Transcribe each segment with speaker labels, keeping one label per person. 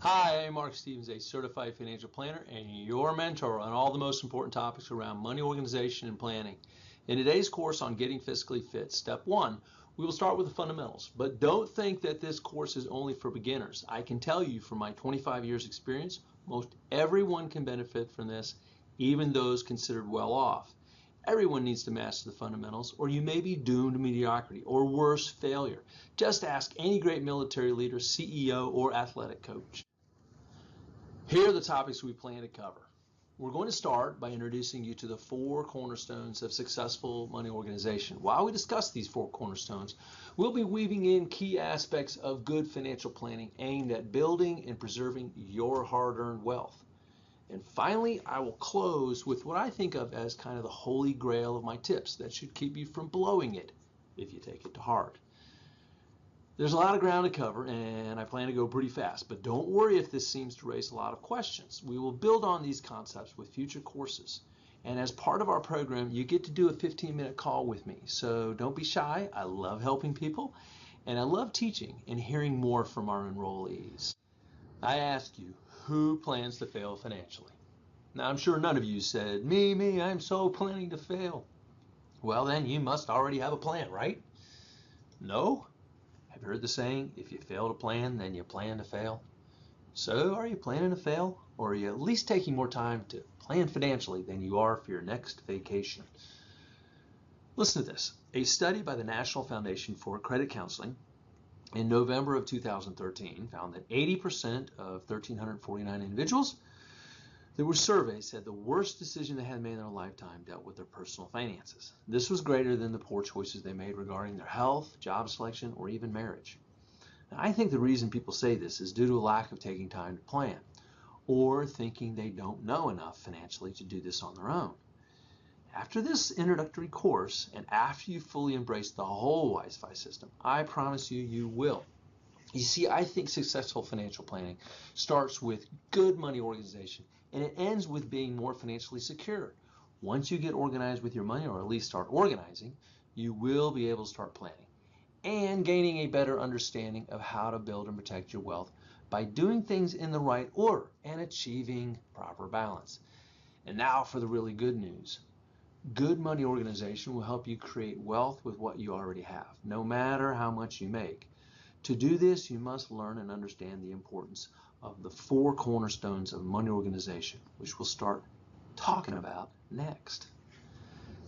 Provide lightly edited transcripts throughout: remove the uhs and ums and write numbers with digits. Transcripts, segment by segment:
Speaker 1: Hi, I'm Mark Stevens, a certified financial planner and your mentor on all the most important topics around money organization and planning. In today's course on getting fiscally fit, step 1, we will start with the fundamentals, but don't think that this course is only for beginners. I can tell you from my 25 years experience, most everyone can benefit from this, even those considered well off. Everyone needs to master the fundamentals, or you may be doomed to mediocrity, or worse, failure. Just ask any great military leader, CEO, or athletic coach. Here are the topics we plan to cover. We're going to start by introducing you to the 4 cornerstones of successful money organization. While we discuss these 4 cornerstones, we'll be weaving in key aspects of good financial planning aimed at building and preserving your hard-earned wealth. And finally, I will close with what I think of as kind of the holy grail of my tips that should keep you from blowing it if you take it to heart. There's a lot of ground to cover, and I plan to go pretty fast, but don't worry if this seems to raise a lot of questions. We will build on these concepts with future courses, and as part of our program, you get to do a 15-minute call with me, so don't be shy. I love helping people, and I love teaching and hearing more from our enrollees. I ask you, who plans to fail financially? Now, I'm sure none of you said, me, I'm so planning to fail. Well, then you must already have a plan, right? No? Have you heard the saying, if you fail to plan, then you plan to fail? So are you planning to fail? Or are you at least taking more time to plan financially than you are for your next vacation? Listen to this. A study by the National Foundation for Credit Counseling in November of 2013 found that 80% of 1,349 individuals that were surveyed said the worst decision they had made in their lifetime dealt with their personal finances. This was greater than the poor choices they made regarding their health, job selection, or even marriage. Now, I think the reason people say this is due to a lack of taking time to plan, or thinking they don't know enough financially to do this on their own. After this introductory course, and after you fully embrace the whole WiseFi system, I promise you, you will. You see, I think successful financial planning starts with good money organization, and it ends with being more financially secure. Once you get organized with your money, or at least start organizing, you will be able to start planning and gaining a better understanding of how to build and protect your wealth by doing things in the right order and achieving proper balance. And now for the really good news. Good money organization will help you create wealth with what you already have, no matter how much you make. To do this, you must learn and understand the importance of the 4 cornerstones of money organization, which we'll start talking about next.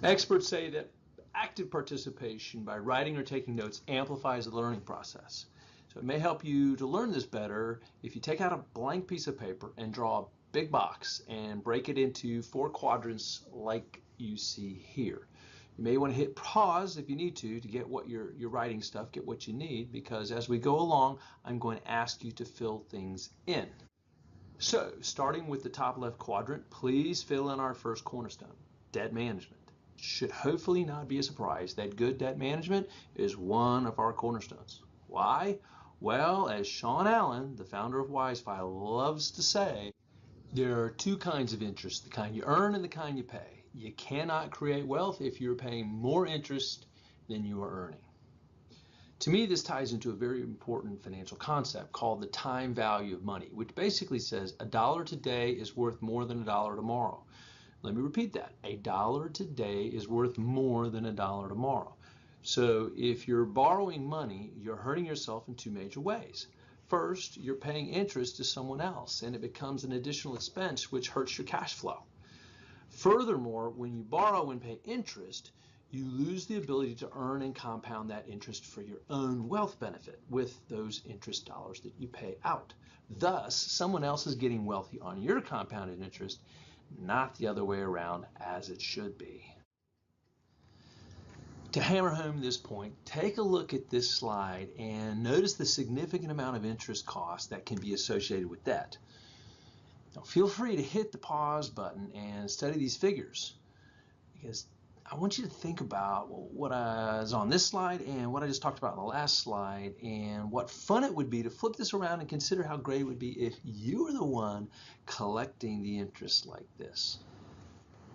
Speaker 1: Experts say that active participation by writing or taking notes amplifies the learning process. So it may help you to learn this better if you take out a blank piece of paper and draw a big box and break it into 4 quadrants like you see here. You may want to hit pause if you need to get what your writing stuff, get what you need, because as we go along, I'm going to ask you to fill things in. So, starting with the top left quadrant, please fill in our first cornerstone, debt management. It should hopefully not be a surprise that good debt management is one of our cornerstones. Why? Well, as Sean Allen, the founder of WiseFi, loves to say, there are 2 kinds of interest, the kind you earn and the kind you pay. You cannot create wealth if you're paying more interest than you are earning. To me, this ties into a very important financial concept called the time value of money, which basically says $1 today is worth more than $1 tomorrow. Let me repeat that. $1 today is worth more than $1 tomorrow. So if you're borrowing money, you're hurting yourself in 2 major ways. First, you're paying interest to someone else, and it becomes an additional expense which hurts your cash flow. Furthermore, when you borrow and pay interest, you lose the ability to earn and compound that interest for your own wealth benefit with those interest dollars that you pay out. Thus, someone else is getting wealthy on your compounded interest, not the other way around as it should be. To hammer home this point, take a look at this slide and notice the significant amount of interest cost that can be associated with debt. Now, feel free to hit the pause button and study these figures, because I want you to think about what is on this slide and what I just talked about in the last slide, and what fun it would be to flip this around and consider how great it would be if you were the one collecting the interest like this.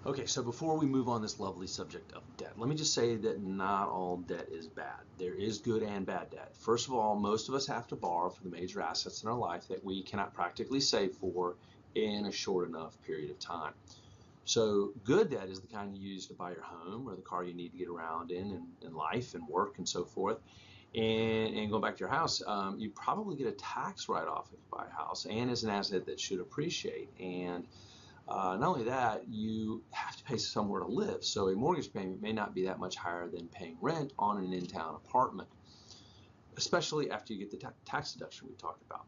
Speaker 1: Okay, so before we move on this lovely subject of debt, let me just say that not all debt is bad. There is good and bad debt. First of all, most of us have to borrow for the major assets in our life that we cannot practically save for in a short enough period of time. So good debt is the kind you use to buy your home or the car you need to get around in life and work and so forth. And going back to your house, you probably get a tax write-off if you buy a house, and as an asset that should appreciate. And not only that, you have to pay somewhere to live, so a mortgage payment may not be that much higher than paying rent on an in-town apartment, especially after you get the tax deduction we talked about.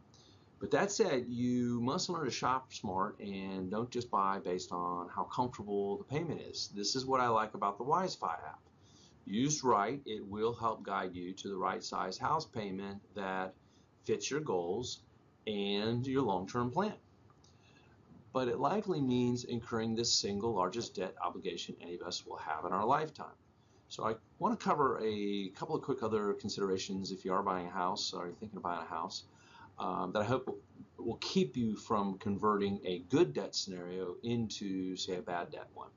Speaker 1: But that said, you must learn to shop smart and don't just buy based on how comfortable the payment is. This is what I like about the Wi-Fi app. Used right, it will help guide you to the right size house payment that fits your goals and your long-term plan. But it likely means incurring the single largest debt obligation any of us will have in our lifetime. So I want to cover a couple of quick other considerations if you are buying a house or you're thinking of buying a house that I hope will keep you from converting a good debt scenario into, say, a bad debt one.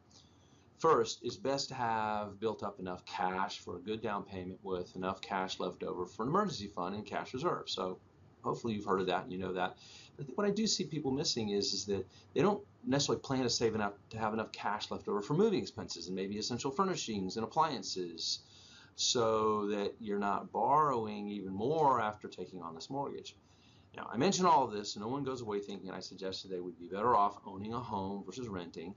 Speaker 1: First, it's best to have built up enough cash for a good down payment with enough cash left over for an emergency fund and cash reserve. So hopefully you've heard of that and you know that. But what I do see people missing is that they don't necessarily plan to save enough to have enough cash left over for moving expenses and maybe essential furnishings and appliances, so that you're not borrowing even more after taking on this mortgage. Now, I mention all of this, and no one goes away thinking I suggested they would be better off owning a home versus renting.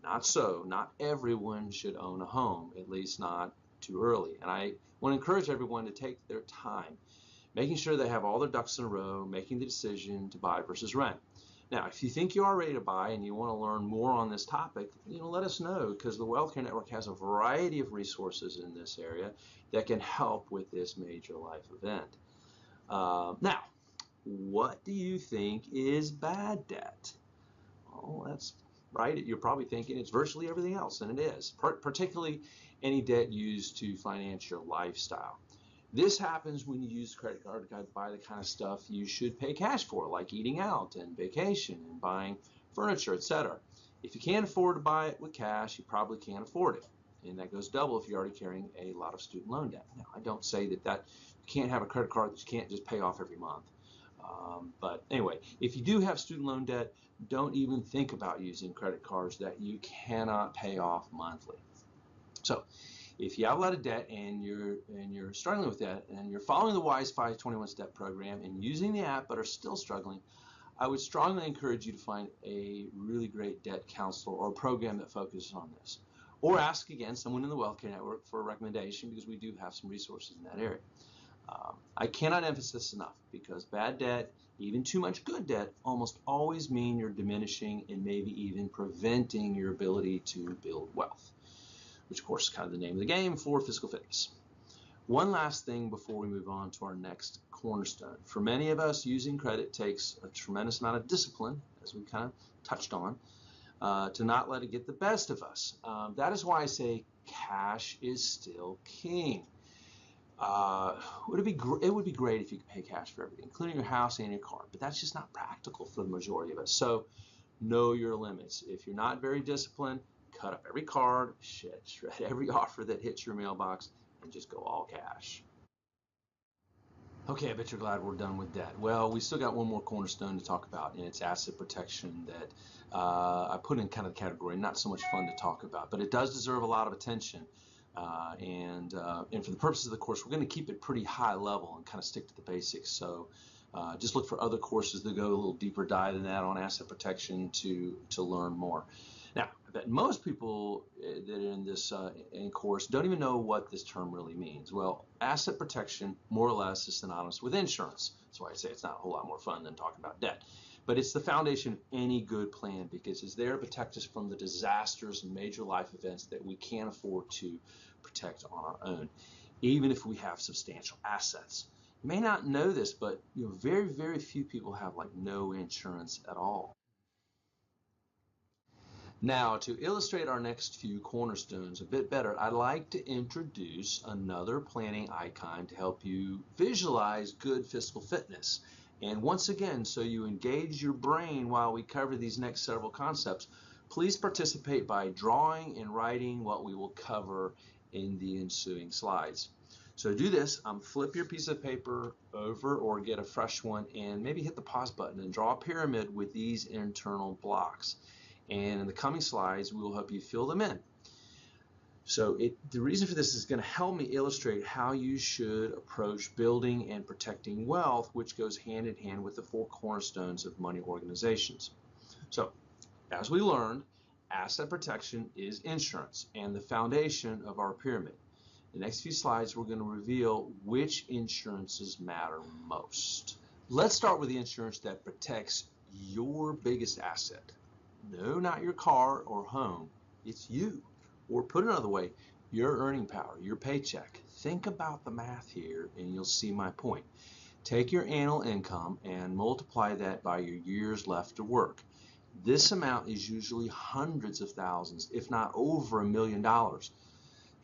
Speaker 1: Not so. Not everyone should own a home, at least not too early. And I want to encourage everyone to take their time, making sure they have all their ducks in a row, making the decision to buy versus rent. Now, if you think you are ready to buy and you want to learn more on this topic, let us know, because the WealthCare Network has a variety of resources in this area that can help with this major life event. Now, what do you think is bad debt? Well, that's right. You're probably thinking it's virtually everything else, and it is, particularly any debt used to finance your lifestyle. This happens when you use a credit card to buy the kind of stuff you should pay cash for, like eating out and vacation and buying furniture, etc. If you can't afford to buy it with cash, you probably can't afford it. And that goes double if you're already carrying a lot of student loan debt. Now, I don't say that you can't have a credit card that you can't just pay off every month. But anyway, if you do have student loan debt, don't even think about using credit cards that you cannot pay off monthly. So if you have a lot of debt and you're struggling with that and you're following the WISE 521 step program and using the app but are still struggling, I would strongly encourage you to find a really great debt counselor or a program that focuses on this. Or ask again someone in the WealthCare Network for a recommendation, because we do have some resources in that area. I cannot emphasize this enough, because bad debt, even too much good debt, almost always mean you're diminishing and maybe even preventing your ability to build wealth, which of course is kind of the name of the game for physical fitness. One last thing before we move on to our next cornerstone. For many of us, using credit takes a tremendous amount of discipline, as we kind of touched on, to not let it get the best of us. That is why I say cash is still king. It would be great if you could pay cash for everything, including your house and your car, but that's just not practical for the majority of us. So know your limits. If you're not very disciplined, cut up every card, shred every offer that hits your mailbox, and just go all cash. Okay, I bet you're glad we're done with debt. Well, we still got one more cornerstone to talk about, and it's asset protection that I put in kind of the category not so much fun to talk about, but it does deserve a lot of attention. And for the purposes of the course, we're going to keep it pretty high level and kind of stick to the basics. So just look for other courses that go a little deeper dive than that on asset protection to learn more. Now, I bet most people that are in this course don't even know what this term really means. Well, asset protection, more or less, is synonymous with insurance. That's why I say it's not a whole lot more fun than talking about debt. But it's the foundation of any good plan, because it's there to protect us from the disasters and major life events that we can't afford to protect on our own, even if we have substantial assets. You may not know this, but very, very few people have like no insurance at all. Now, to illustrate our next few cornerstones a bit better, I'd like to introduce another planning icon to help you visualize good fiscal fitness. And once again, so you engage your brain while we cover these next several concepts,
Speaker 2: Please participate by drawing and writing what we will cover in the ensuing slides. So to do this, flip your piece of paper over or get a fresh one and maybe hit the pause button and draw a pyramid with these internal blocks. And in the coming slides, we will help you fill them in. So the reason for this is going to help me illustrate how you should approach building and protecting wealth, which goes hand in hand with the 4 cornerstones of money organizations. So as we learned, asset protection is insurance and the foundation of our pyramid. The next few slides, we're going to reveal which insurances matter most. Let's start with the insurance that protects your biggest asset. No, not your car or home. It's you. Or put another way, your earning power, your paycheck. Think about the math here and you'll see my point. Take your annual income and multiply that by your years left to work. This amount is usually hundreds of thousands, if not over $1 million.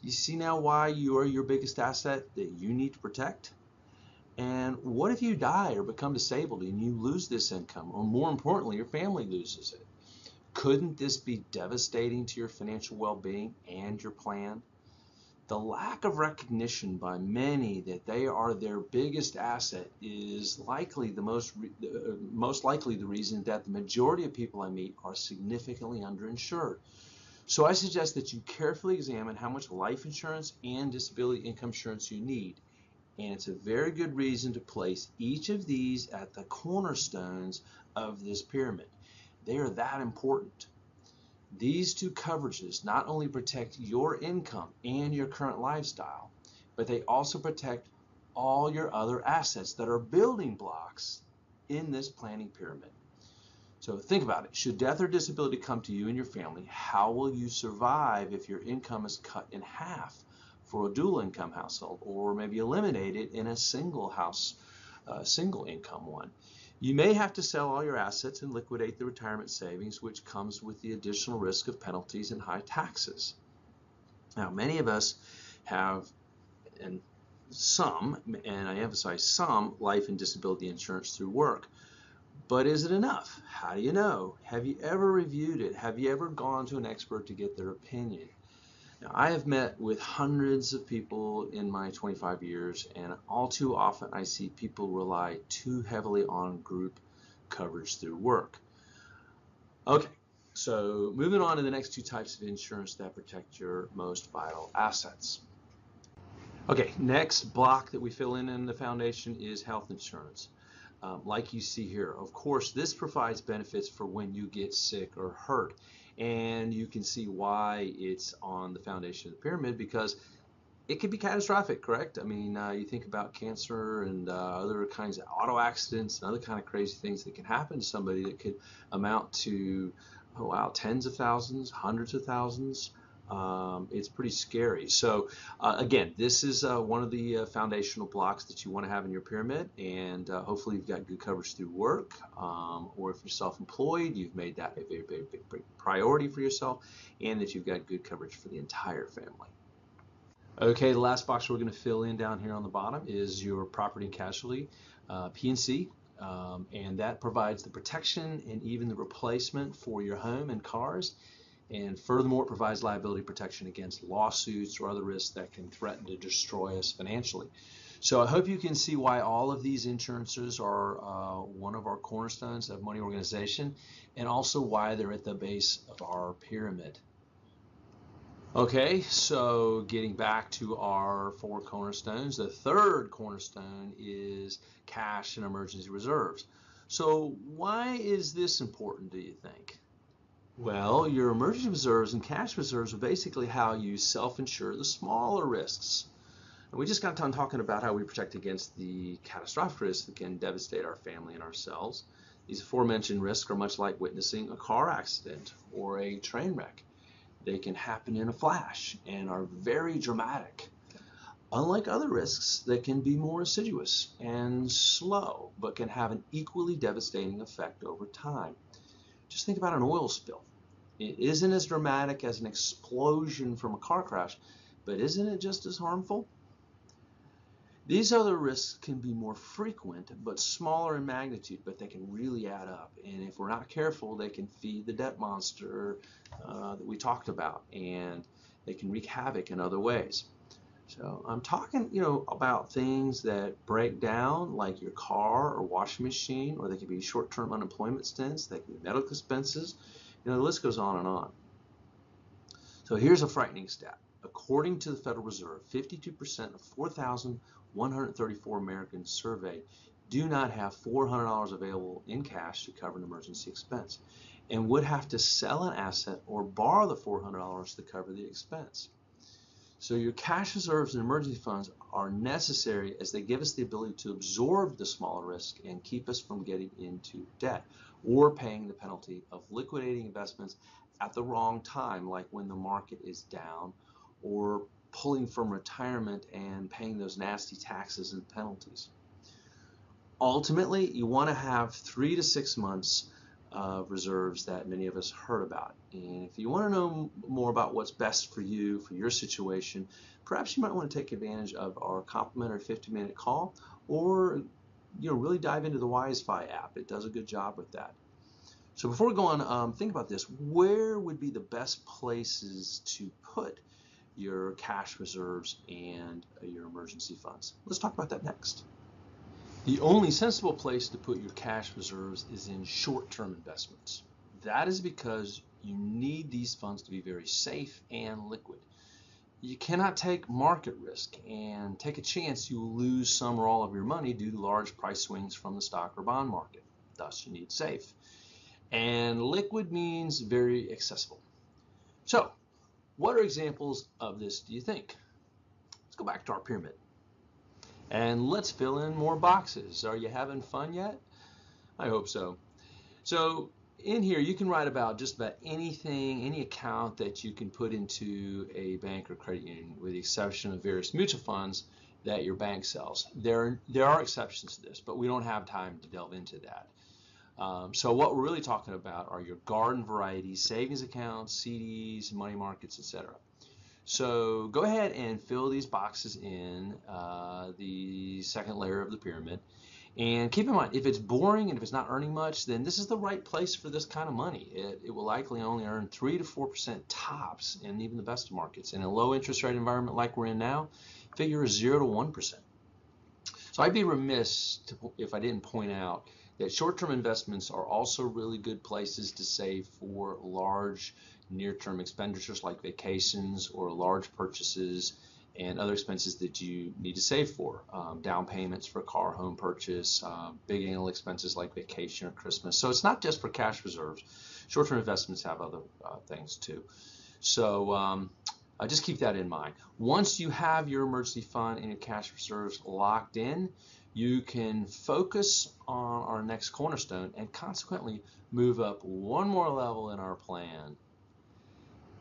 Speaker 2: You see now why you are your biggest asset that you need to protect? And what if you die or become disabled and you lose this income, or more importantly, your family loses it? Couldn't this be devastating to your financial well-being and your plan? The lack of recognition by many that they are their biggest asset is likely the most likely the reason that the majority of people I meet are significantly underinsured. So I suggest that you carefully examine how much life insurance and disability income insurance you need. And it's a very good reason to place each of these at the cornerstones of this pyramid. They are that important. These 2 coverages not only protect your income and your current lifestyle, but they also protect all your other assets that are building blocks in this planning pyramid. So think about it. Should death or disability come to you and your family, how will you survive if your income is cut in half for a dual income household, or maybe eliminated in a single income one? You may have to sell all your assets and liquidate the retirement savings, which comes with the additional risk of penalties and high taxes. Now, many of us have, and I emphasize some, life and disability insurance through work. But is it enough? How do you know? Have you ever reviewed it? Have you ever gone to an expert to get their opinion? Now, I have met with hundreds of people in my 25 years, and all too often I see people rely too heavily on group coverage through work. Okay, so moving on to the next 2 types of insurance that protect your most vital assets. Okay, next block that we fill in the foundation is health insurance. Like you see here, of course, this provides benefits for when you get sick or hurt. And you can see why it's on the foundation of the pyramid, because it can be catastrophic, correct? I mean, you think about cancer and other kinds of auto accidents and other kind of crazy things that can happen to somebody that could amount to, oh wow, tens of thousands, hundreds of thousands. It's pretty scary. So again, this is one of the foundational blocks that you want to have in your pyramid, and hopefully you've got good coverage through work, or if you're self-employed, you've made that a very, very big priority for yourself, and that you've got good coverage for the entire family. Okay, the last box we're going to fill in down here on the bottom is your property and casualty, P&C, and that provides the protection and even the replacement for your home and cars. And furthermore, it provides liability protection against lawsuits or other risks that can threaten to destroy us financially. So I hope you can see why all of these insurances are one of our cornerstones of money organization, and also why they're at the base of our pyramid. Okay, so getting back to our 4 cornerstones, the 3rd cornerstone is cash and emergency reserves. So why is this important, do you think? Well, your emergency reserves and cash reserves are basically how you self-insure the smaller risks. And we just got done talking about how we protect against the catastrophic risks that can devastate our family and ourselves. These aforementioned risks are much like witnessing a car accident or a train wreck. They can happen in a flash and are very dramatic. Unlike other risks that can be more assiduous and slow, but can have an equally devastating effect over time. Just think about an oil spill. It isn't as dramatic as an explosion from a car crash, but isn't it just as harmful? These other risks can be more frequent but smaller in magnitude, but they can really add up. And if we're not careful, they can feed the debt monster that we talked about, and they can wreak havoc in other ways. So I'm talking, about things that break down, like your car or washing machine, or they can be short-term unemployment stints, they can be medical expenses. The list goes on and on. So here's a frightening stat. According to the Federal Reserve, 52% of 4,134 Americans surveyed do not have $400 available in cash to cover an emergency expense and would have to sell an asset or borrow the $400 to cover the expense. So your cash reserves and emergency funds are necessary as they give us the ability to absorb the smaller risk and keep us from getting into debt or paying the penalty of liquidating investments at the wrong time, like when the market is down, or pulling from retirement and paying those nasty taxes and penalties. Ultimately, you want to have 3 to 6 months of reserves that many of us heard about. And if you want to know more about what's best for you, for your situation, perhaps you might want to take advantage of our complimentary 50-minute call, or really dive into the WiseFi app. It does a good job with that. So before we go on, think about this. Where would be the best places to put your cash reserves and your emergency funds? Let's talk about that next.
Speaker 1: The only sensible place to put your cash reserves is in short-term investments. That is because you need these funds to be very safe and liquid. You cannot take market risk and take a chance you will lose some or all of your money due to large price swings from the stock or bond market. Thus, you need safe. And liquid means very accessible. So, what are examples of this, do you think? Let's go back to our pyramid. And let's fill in more boxes. Are you having fun yet? I hope so. So in here, you can write about just about anything, any account that you can put into a bank or credit union, with the exception of various mutual funds that your bank sells. There are exceptions to this, but we don't have time to delve into that. So what we're really talking about are your garden variety savings accounts, CDs, money markets, etc. So go ahead and fill these boxes in the second layer of the pyramid. And keep in mind, if it's boring and if it's not earning much, then this is the right place for this kind of money. It will likely only earn 3 to 4% tops in even the best of markets. In a low interest rate environment like we're in now, figure 0 to 1%. So I'd be remiss if I didn't point out that short-term investments are also really good places to save for large near-term expenditures like vacations or large purchases and other expenses that you need to save for. Down payments for a car, home purchase, big annual expenses like vacation or Christmas. So it's not just for cash reserves. Short-term investments have other things too. So just keep that in mind. Once you have your emergency fund and your cash reserves locked in, you can focus on our next cornerstone and consequently move up one more level in our plan.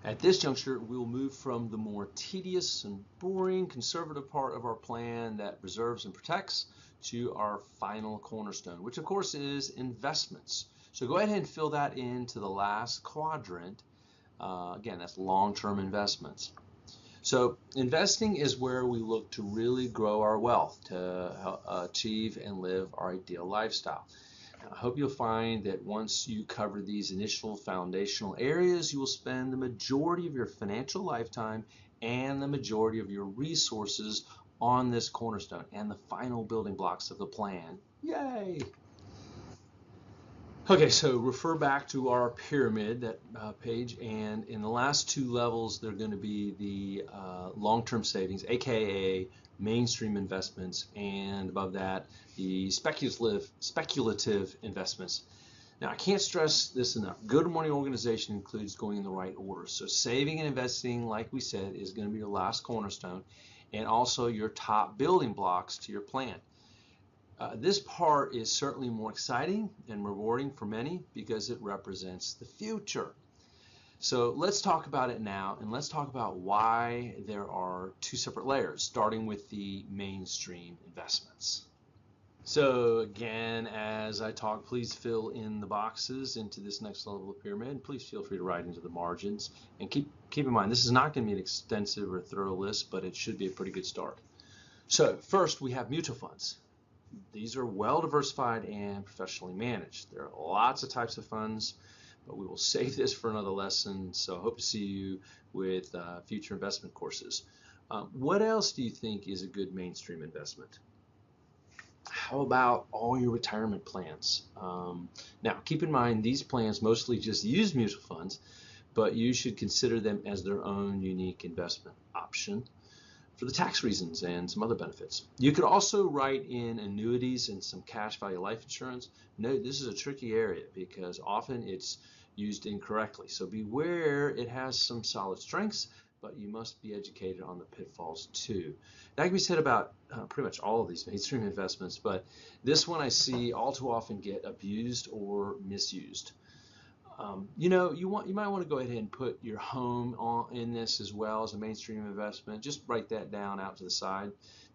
Speaker 1: At this juncture, we'll move from the more tedious and boring conservative part of our plan that reserves and protects to our final cornerstone, which of course is investments. So go ahead and fill that into the last quadrant. Again, that's long-term investments. So investing is where we look to really grow our wealth, to achieve and live our ideal lifestyle. I hope you'll find that once you cover these initial foundational areas, you will spend the majority of your financial lifetime and the majority of your resources on this cornerstone and the final building blocks of the plan. Yay! Okay, so refer back to our pyramid, that page, and in the last two levels, they're going to be the long-term savings, aka mainstream investments, and above that, the speculative investments. Now, I can't stress this enough. Good money organization includes going in the right order. So saving and investing, like we said, is going to be your last cornerstone, and also your top building blocks to your plan. This part is certainly more exciting and rewarding for many because it represents the future. So let's talk about it now, and let's talk about why there are two separate layers, starting with the mainstream investments. So again, as I talk, please fill in the boxes into this next level of pyramid. Please feel free to write into the margins. And keep in mind, this is not going to be an extensive or thorough list, but it should be a pretty good start.
Speaker 2: So first we have mutual funds. These are well diversified and professionally managed. There are lots of types of funds, but we will save this for another lesson. So I hope to see you with future investment courses. What else do you think is a good mainstream investment? How about all your retirement plans? Now, keep in mind, these plans mostly just use mutual funds, but you should consider them as their own unique investment option for the tax reasons and some other benefits. You could also write in annuities and some cash value life insurance. Note, this is a tricky area because often it's used incorrectly. So beware, it has some solid strengths, but you must be educated on the pitfalls too. That can be said about pretty much all of these mainstream investments, but this one I see all too often get abused or misused. You might want to go ahead and put your home in this as well as a mainstream investment. Just write that down out to the side.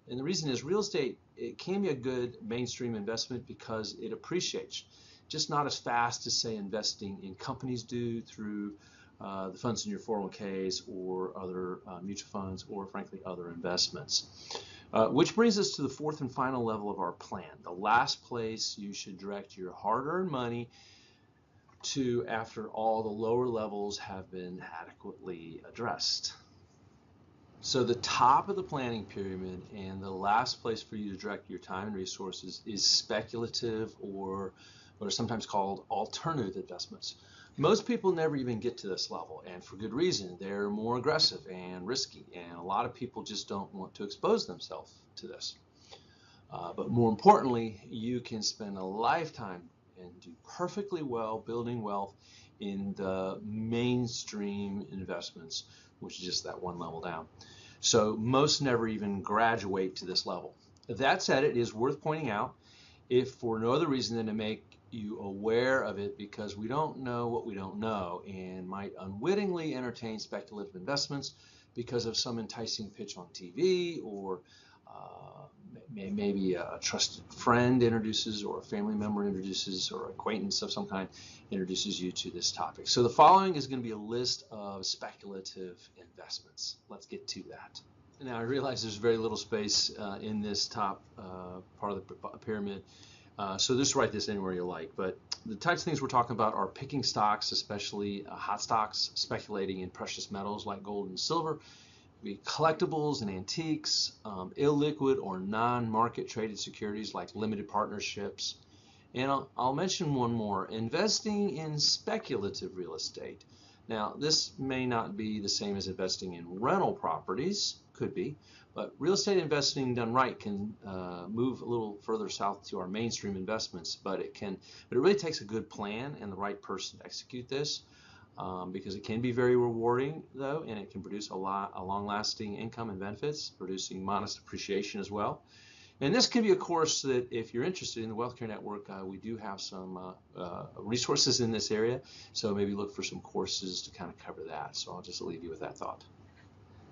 Speaker 2: And the reason is real estate, it can be a good mainstream investment because it appreciates, just not as fast as, say, investing in companies do through the funds in your 401ks or other mutual funds or, frankly, other investments. Which brings us to the fourth and final level of our plan, the last place you should direct your hard-earned money to after all the lower levels have been adequately addressed. So the top of the planning pyramid and the last place for you to direct your time and resources is speculative or what are sometimes called alternative investments. Most people never even get to this level, and for good reason. They're more aggressive and risky, and a lot of people just don't want to expose themselves to this. But more importantly, you can spend a lifetime and do perfectly well building wealth in the mainstream investments, which is just that one level down. So most never even graduate to this level. That said, it is worth pointing out, if for no other reason than to make you aware of it, because we don't know what we don't know and might unwittingly entertain speculative investments because of some enticing pitch on TV or maybe a trusted friend introduces or a family member introduces or acquaintance of some kind introduces you to this topic. So the following is going to be a list of speculative investments. Let's get to that. Now I realize there's very little space in this top part of the pyramid, so just write this anywhere you like. But the types of things we're talking about are picking stocks, especially hot stocks, speculating in precious metals like gold and silver, be collectibles and antiques, illiquid or non-market traded securities like limited partnerships. And I'll mention one more, investing in speculative real estate. Now, this may not be the same as investing in rental properties, could be, but real estate investing done right can move a little further south to our mainstream investments, but it really takes a good plan and the right person to execute this. Because it can be very rewarding, though, and it can produce a long-lasting income and benefits, producing modest appreciation as well. And this can be a course that, if you're interested in the Wealth Care Network, we do have some resources in this area, so maybe look for some courses to kind of cover that. So I'll just leave you with that thought.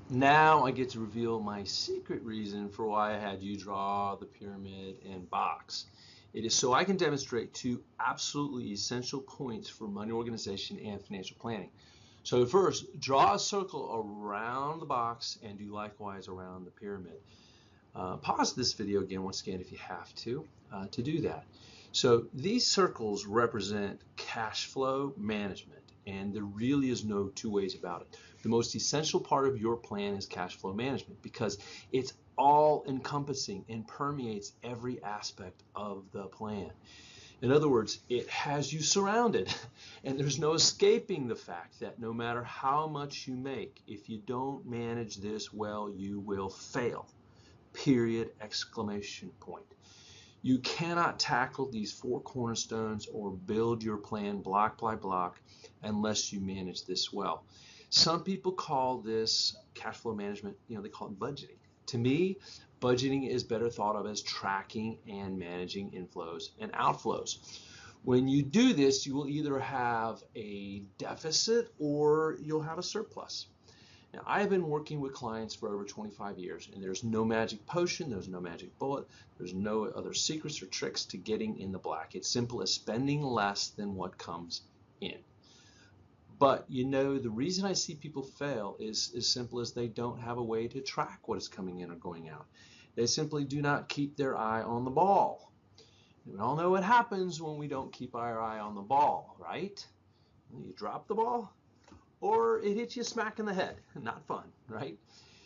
Speaker 2: Now I get to reveal my secret reason for why I had you draw the pyramid and box. It is so I can demonstrate two absolutely essential points for money organization and financial planning. So first, draw a circle around the box and do likewise around the pyramid. Pause this video again, once again, if you have to do that. So these circles represent cash flow management, and there really is no two ways about it. The most essential part of your plan is cash flow management because it's all encompassing and permeates every aspect of the plan. In other words, it has you surrounded, and there's no escaping the fact that no matter how much you make, if you don't manage this well, you will fail. Period, exclamation point. You cannot tackle these four cornerstones or build your plan block by block unless you manage this well. Some people call this cash flow management, they call it budgeting. To me, budgeting is better thought of as tracking and managing inflows and outflows. When you do this, you will either have a deficit or you'll have a surplus. Now, I have been working with clients for over 25 years, and there's no magic potion, there's no magic bullet, there's no other secrets or tricks to getting in the black. It's simple as spending less than what comes in. But the reason I see people fail is as simple as they don't have a way to track what is coming in or going out. They simply do not keep their eye on the ball. We all know what happens when we don't keep our eye on the ball, right? You drop the ball, or it hits you smack in the head. Not fun, right?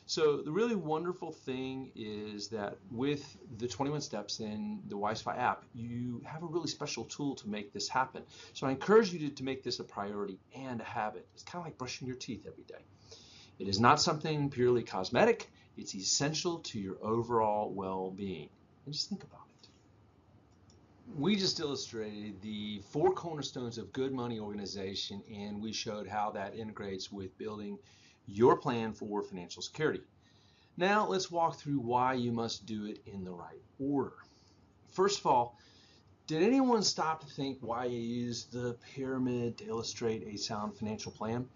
Speaker 2: So the really wonderful thing is that with the 21 steps in the WiseFi app, you have a really special tool to make this happen. So I encourage you to make this a priority and a habit. It's kind of like brushing your teeth every day. It is not something purely cosmetic. It's essential to your overall well-being. And just think about it. We just illustrated the 4 cornerstones of good money organization, and we showed how that integrates with building your plan for financial security. Now let's walk through why you must do it in the right order. First of all, did anyone stop to think why you use the pyramid to illustrate a sound financial plan?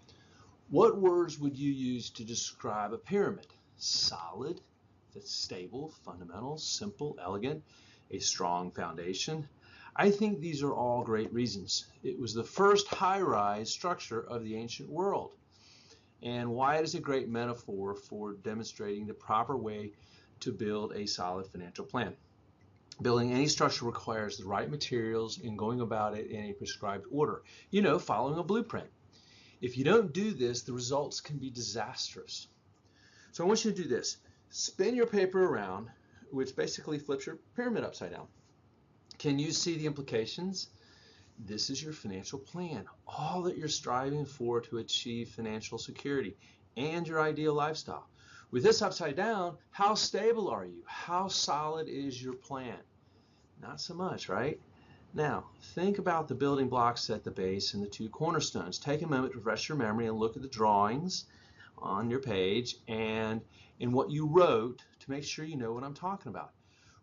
Speaker 2: What words would you use to describe a pyramid? Solid, that's stable, fundamental, simple, elegant, a strong foundation. I think these are all great reasons. It was the first high-rise structure of the ancient world. And why it is a great metaphor for demonstrating the proper way to build a solid financial plan. Building any structure requires the right materials and going about it in a prescribed order. You know, following a blueprint. If you don't do this, the results can be disastrous. So I want you to do this. Spin your paper around, which basically flips your pyramid upside down. Can you see the implications? This is your financial plan, all that you're striving for to achieve financial security and your ideal lifestyle. With this upside down, how stable are you? How solid is your plan? Not so much, right? Now, think about the building blocks at the base and the 2 cornerstones. Take a moment to refresh your memory and look at the drawings on your page and in what you wrote to make sure you know what I'm talking about.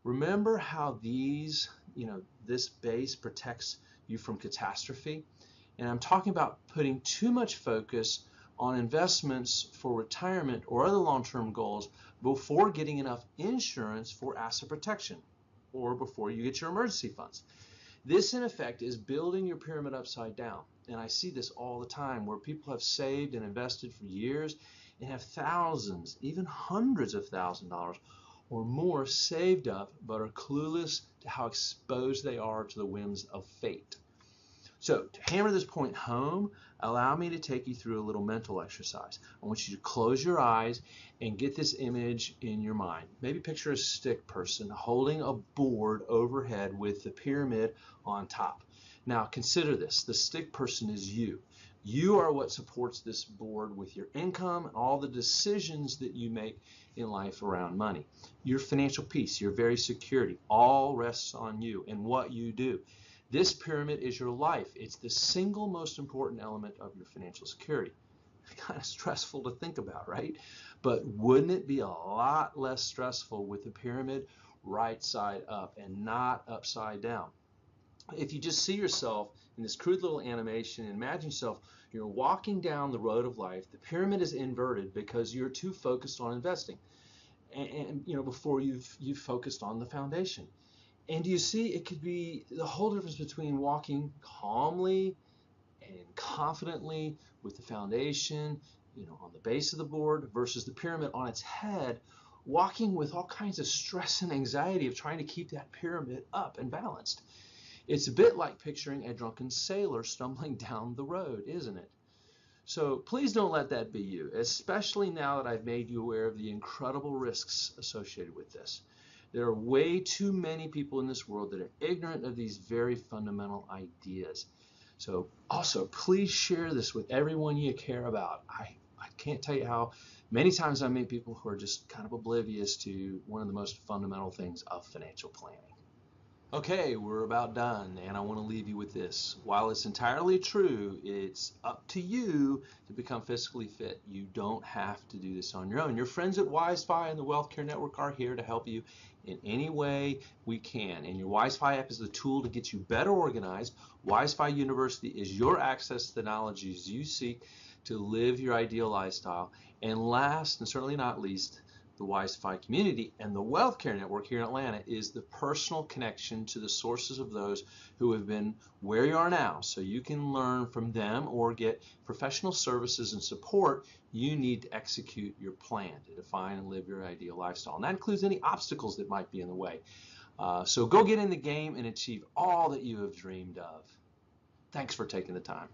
Speaker 2: Remember how this base protects you from catastrophe? And I'm talking about putting too much focus on investments for retirement or other long-term goals before getting enough insurance for asset protection or before you get your emergency funds. This, in effect, is building your pyramid upside down. And I see this all the time where people have saved and invested for years and have thousands, even hundreds of thousands of dollars or more saved up, but are clueless to how exposed they are to the whims of fate. So to hammer this point home, allow me to take you through a little mental exercise. I want you to close your eyes and get this image in your mind. Maybe picture a stick person holding a board overhead with the pyramid on top. Now consider this. The stick person is you. You are what supports this board with your income and all the decisions that you make in life around money. Your financial peace, your very security, all rests on you and what you do. This pyramid is your life. It's the single most important element of your financial security. Kind of stressful to think about, right? But wouldn't it be a lot less stressful with the pyramid right side up and not upside down? If you just see yourself in this crude little animation, imagine yourself, you're walking down the road of life. The pyramid is inverted because you're too focused on investing, and before you've focused on the foundation. And you see, it could be the whole difference between walking calmly and confidently with the foundation, on the base of the board versus the pyramid on its head, walking with all kinds of stress and anxiety of trying to keep that pyramid up and balanced. It's a bit like picturing a drunken sailor stumbling down the road, isn't it? So please don't let that be you, especially now that I've made you aware of the incredible risks associated with this. There are way too many people in this world that are ignorant of these very fundamental ideas. So also, please share this with everyone you care about. I can't tell you how many times I meet people who are just kind of oblivious to one of the most fundamental things of financial planning. Okay, we're about done, and I want to leave you with this. While it's entirely true, it's up to you to become fiscally fit. You don't have to do this on your own. Your friends at WiseFi and the Wealth Care Network are here to help you in any way we can. And your WiseFi app is the tool to get you better organized. WiseFi University is your access to the knowledge you seek to live your ideal lifestyle. And last, and certainly not least, the Wisify community. And the Wealth Care Network here in Atlanta is the personal connection to the sources of those who have been where you are now, so you can learn from them or get professional services and support you need to execute your plan to define and live your ideal lifestyle. And that includes any obstacles that might be in the way. So go get in the game and achieve all that you have dreamed of. Thanks for taking the time.